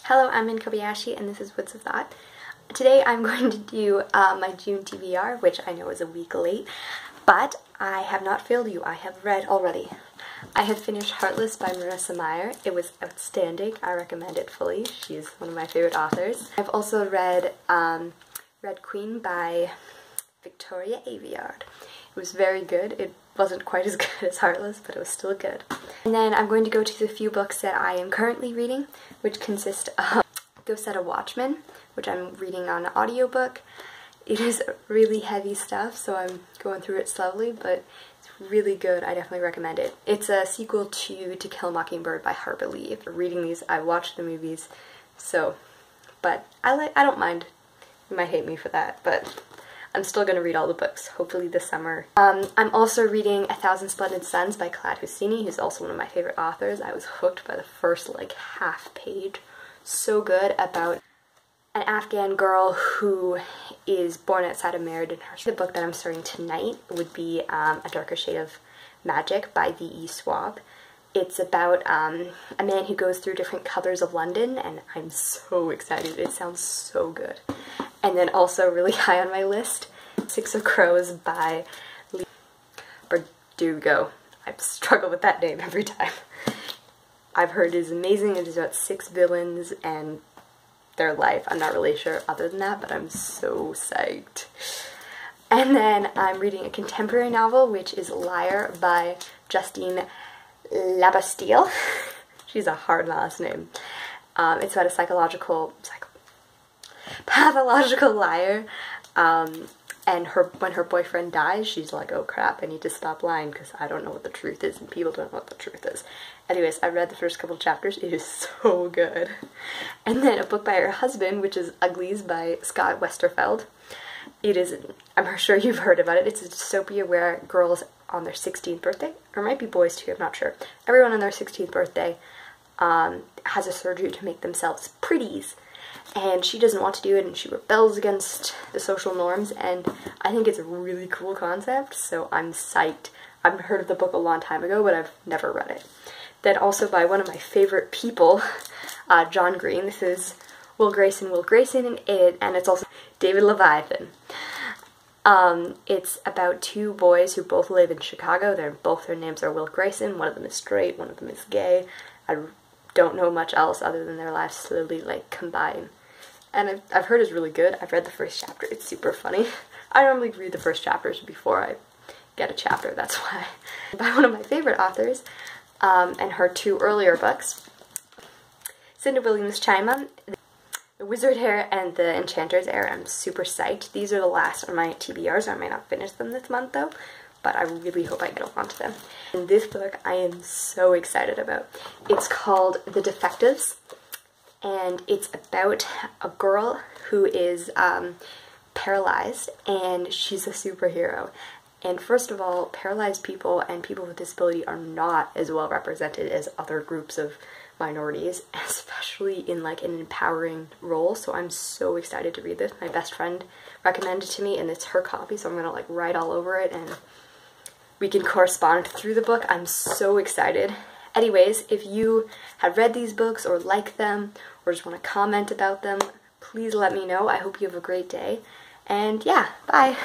Hello, I'm Min Kobayashi and this is Woods of Thought. Today I'm going to do my June TBR, which I know is a week late, but I have not failed you. I have read already. I have finished Heartless by Marissa Meyer. It was outstanding. I recommend it fully. She is one of my favorite authors. I've also read Red Queen by Victoria Aveyard. It was very good. It wasn't quite as good as Heartless, but it was still good. And then I'm going to go to the few books that I am currently reading, which consist of Go Set a Watchman, which I'm reading on an audiobook. It is really heavy stuff, so I'm going through it slowly, but it's really good. I definitely recommend it. It's a sequel to Kill a Mockingbird by Her Believe. Reading these, I watched the movies, so, but I don't mind. You might hate me for that, but I'm still going to read all the books, hopefully this summer. I'm also reading A Thousand Splendid Suns by Claude Hosseini, who's also one of my favorite authors. I was hooked by the first, half page. So good, about an Afghan girl who is born outside of marriage in her. The book that I'm starting tonight would be A Darker Shade of Magic by V.E. Schwab. It's about a man who goes through different colors of London, and I'm so excited. It sounds so good. And then also really high on my list, Six of Crows by Lee Bardugo. I struggle with that name every time. I've heard it is amazing. It is about 6 villains and their life. I'm not really sure other than that, but I'm so psyched. And then I'm reading a contemporary novel, which is Liar by Justine Labastille. She's a hard last name. It's about a pathological liar, and when her boyfriend dies, she's like, oh crap, I need to stop lying because I don't know what the truth is and people don't know what the truth is. Anyways, I read the first couple chapters. It is so good. And then a book by her husband, which is Uglies by Scott Westerfeld. It is, I'm sure you've heard about it. It's a dystopia where girls on their 16th birthday, or it might be boys too, I'm not sure. Everyone on their 16th birthday has a surgery to make themselves pretties. And she doesn't want to do it, and she rebels against the social norms, and I think it's a really cool concept, so I'm psyched. I've heard of the book a long time ago, but I've never read it. Then also by one of my favorite people, John Green. This is Will Grayson and it's also David Leviathan. It's about 2 boys who both live in Chicago. Their names are Will Grayson. One of them is straight, one of them is gay. I don't know much else other than their lives slowly combine. And I've heard it's really good. I've read the first chapter. It's super funny. I normally read the first chapters before I get a chapter, that's why. By one of my favorite authors, and her 2 earlier books, Cinda Williams Chima, The Wizard Hair and The Enchanter's Heir. I'm super psyched. These are the last of my TBRs. I might not finish them this month though, but I really hope I get onto them. And this book I am so excited about. It's called The Defectives, and it's about a girl who is paralyzed, and she's a superhero. And first of all, paralyzed people and people with disability are not as well represented as other groups of minorities, especially in an empowering role. So I'm so excited to read this. My best friend recommended it to me, and it's her copy, so I'm gonna write all over it and we can correspond through the book. I'm so excited. Anyways, if you have read these books or like them or just want to comment about them, please let me know. I hope you have a great day. And yeah, bye!